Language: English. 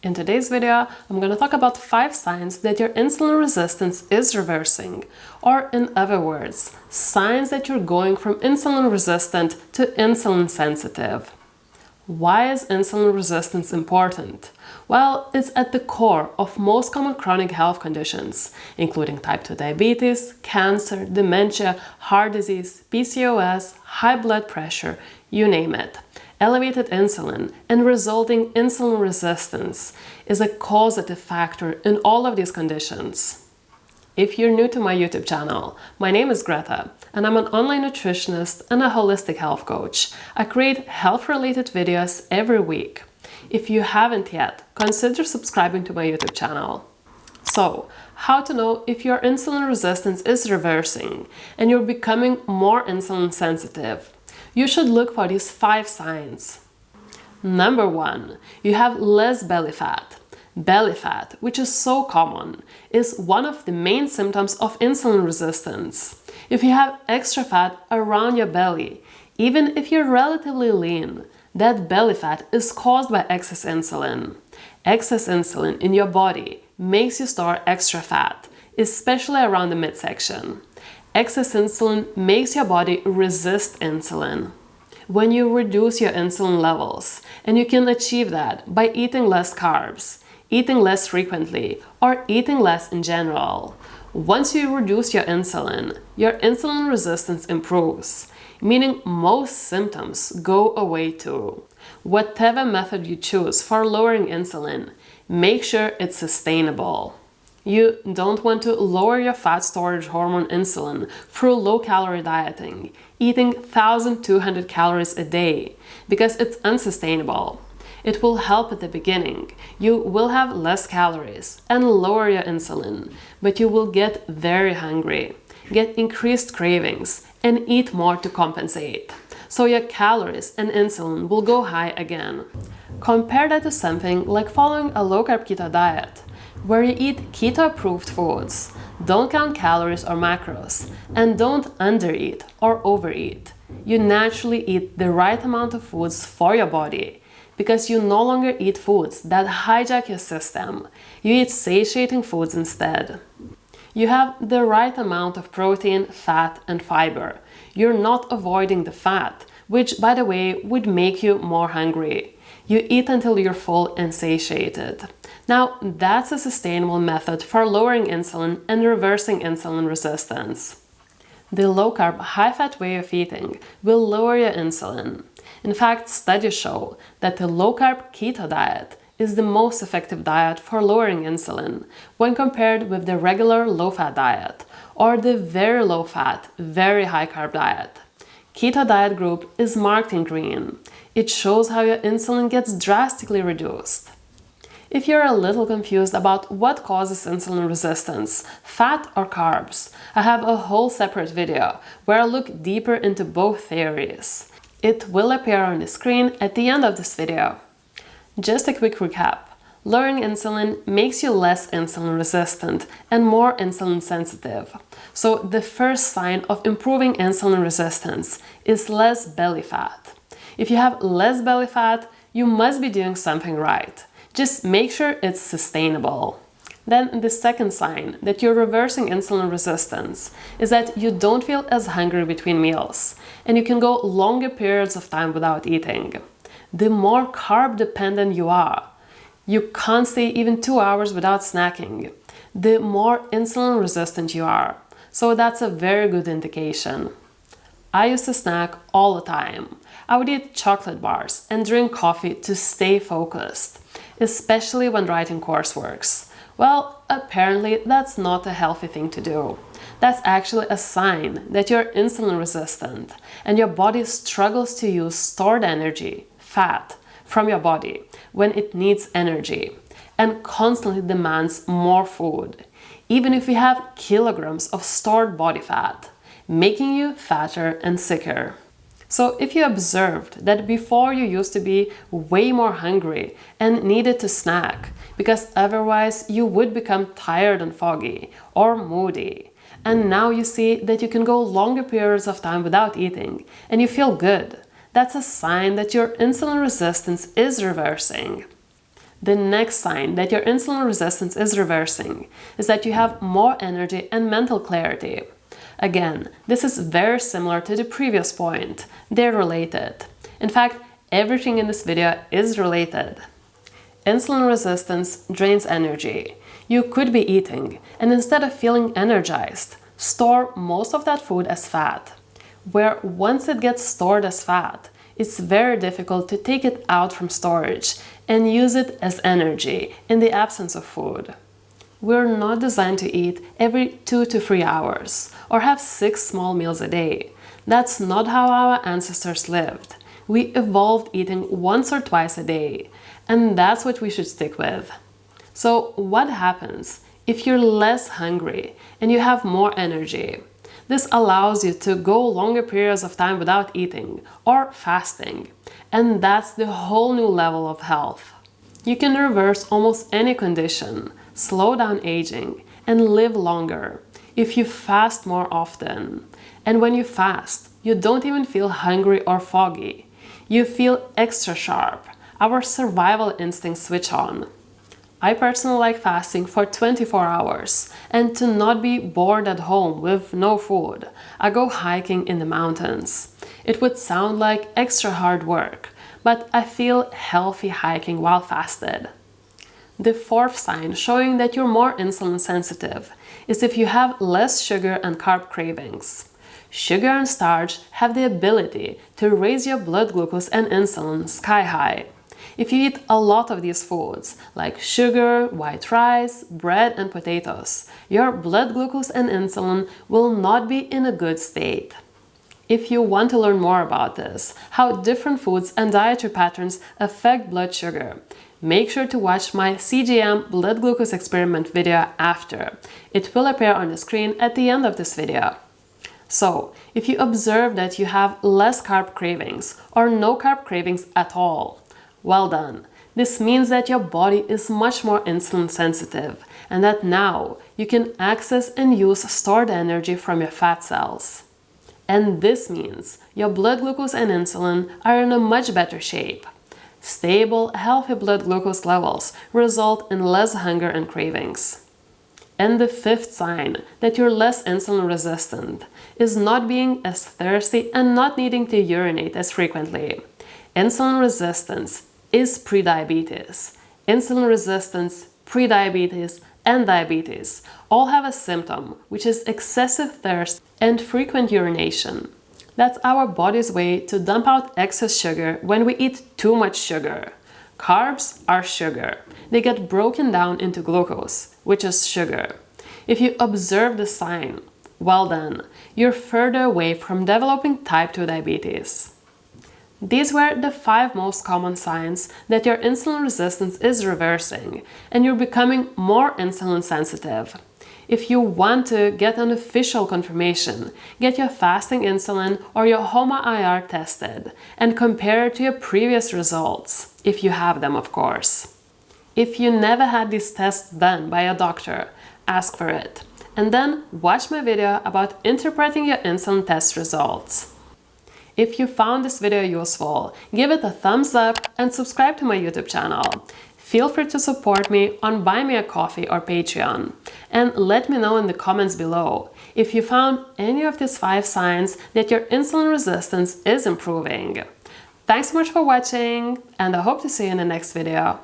In today's video, I'm going to talk about 5 signs that your insulin resistance is reversing, or in other words, signs that you're going from insulin resistant to insulin sensitive. Why is insulin resistance important? Well, it's at the core of most common chronic health conditions, including type 2 diabetes, cancer, dementia, heart disease, PCOS, high blood pressure, you name it. Elevated insulin and resulting insulin resistance is a causative factor in all of these conditions. If you're new to my YouTube channel, my name is Greta, and I'm an online nutritionist and a holistic health coach. I create health-related videos every week. If you haven't yet, consider subscribing to my YouTube channel. So, how to know if your insulin resistance is reversing and you're becoming more insulin sensitive? You should look for these 5 signs. Number 1, you have less belly fat. Belly fat, which is so common, is one of the main symptoms of insulin resistance. If you have extra fat around your belly, even if you're relatively lean, that belly fat is caused by excess insulin. Excess insulin in your body makes you store extra fat, especially around the midsection. Excess insulin makes your body resist insulin. When you reduce your insulin levels, and you can achieve that by eating less carbs, eating less frequently, or eating less in general. Once you reduce your insulin resistance improves, meaning most symptoms go away too. Whatever method you choose for lowering insulin, make sure it's sustainable. You don't want to lower your fat storage hormone insulin through low-calorie dieting, eating 1,200 calories a day, because it's unsustainable. It will help at the beginning. You will have less calories and lower your insulin, but you will get very hungry, get increased cravings, and eat more to compensate. So your calories and insulin will go high again. Compare that to something like following a low-carb keto diet, where you eat keto-approved foods, don't count calories or macros, and don't undereat or overeat. You naturally eat the right amount of foods for your body, because you no longer eat foods that hijack your system. You eat satiating foods instead. You have the right amount of protein, fat, and fiber. You're not avoiding the fat, which, by the way, would make you more hungry. You eat until you're full and satiated. Now, that's a sustainable method for lowering insulin and reversing insulin resistance. The low-carb, high-fat way of eating will lower your insulin. In fact, studies show that the low-carb keto diet is the most effective diet for lowering insulin when compared with the regular low-fat diet or the very low-fat, very high-carb diet. Keto diet group is marked in green. It shows how your insulin gets drastically reduced. If you're a little confused about what causes insulin resistance, fat or carbs, I have a whole separate video where I look deeper into both theories. It will appear on the screen at the end of this video. Just a quick recap. Lowering insulin makes you less insulin resistant and more insulin sensitive. So the first sign of improving insulin resistance is less belly fat. If you have less belly fat, you must be doing something right. Just make sure it's sustainable. Then the second sign that you're reversing insulin resistance is that you don't feel as hungry between meals, and you can go longer periods of time without eating. The more carb dependent you are, you can't stay even 2 hours without snacking, the more insulin resistant you are. So that's a very good indication. I used to snack all the time. I would eat chocolate bars and drink coffee to stay focused, especially when writing courseworks. Well, apparently that's not a healthy thing to do. That's actually a sign that you're insulin resistant and your body struggles to use stored energy, fat, from your body when it needs energy and constantly demands more food, even if you have kilograms of stored body fat, making you fatter and sicker. So if you observed that before you used to be way more hungry and needed to snack, because otherwise you would become tired and foggy or moody, and now you see that you can go longer periods of time without eating and you feel good, that's a sign that your insulin resistance is reversing. The next sign that your insulin resistance is reversing is that you have more energy and mental clarity. Again, this is very similar to the previous point. They're related. In fact, everything in this video is related. Insulin resistance drains energy. You could be eating, and instead of feeling energized, store most of that food as fat, where once it gets stored as fat, it's very difficult to take it out from storage and use it as energy in the absence of food. We're not designed to eat every 2 to 3 hours or have 6 small meals a day. That's not how our ancestors lived. We evolved eating once or twice a day, and that's what we should stick with. So what happens if you're less hungry and you have more energy? This allows you to go longer periods of time without eating or fasting, and that's the whole new level of health. You can reverse almost any condition, slow down aging, and live longer if you fast more often. And when you fast, you don't even feel hungry or foggy. You feel extra sharp. Our survival instincts switch on. I personally like fasting for 24 hours and to not be bored at home with no food. I go hiking in the mountains. It would sound like extra hard work, but I feel healthy hiking while fasted. The fourth sign showing that you're more insulin sensitive is if you have less sugar and carb cravings. Sugar and starch have the ability to raise your blood glucose and insulin sky high. If you eat a lot of these foods, like sugar, white rice, bread, and potatoes, your blood glucose and insulin will not be in a good state. If you want to learn more about this, how different foods and dietary patterns affect blood sugar, make sure to watch my CGM blood glucose experiment video after. It will appear on the screen at the end of this video. So, if you observe that you have less carb cravings or no carb cravings at all, well done. This means that your body is much more insulin sensitive and that now you can access and use stored energy from your fat cells. And this means your blood glucose and insulin are in a much better shape. Stable, healthy blood glucose levels result in less hunger and cravings. And the fifth sign that you're less insulin resistant is not being as thirsty and not needing to urinate as frequently. Insulin resistance is prediabetes. Insulin resistance, prediabetes, and diabetes all have a symptom, which is excessive thirst and frequent urination. That's our body's way to dump out excess sugar when we eat too much sugar. Carbs are sugar. They get broken down into glucose, which is sugar. If you observe the sign, well done, you're further away from developing type 2 diabetes. These were the 5 most common signs that your insulin resistance is reversing and you're becoming more insulin sensitive. If you want to get an official confirmation, get your fasting insulin or your HOMA-IR tested and compare it to your previous results, if you have them, of course. If you never had these tests done by a doctor, ask for it, and then watch my video about interpreting your insulin test results. If you found this video useful, give it a thumbs up and subscribe to my YouTube channel. Feel free to support me on Buy Me a Coffee or Patreon. And let me know in the comments below if you found any of these 5 signs that your insulin resistance is improving. Thanks so much for watching, and I hope to see you in the next video.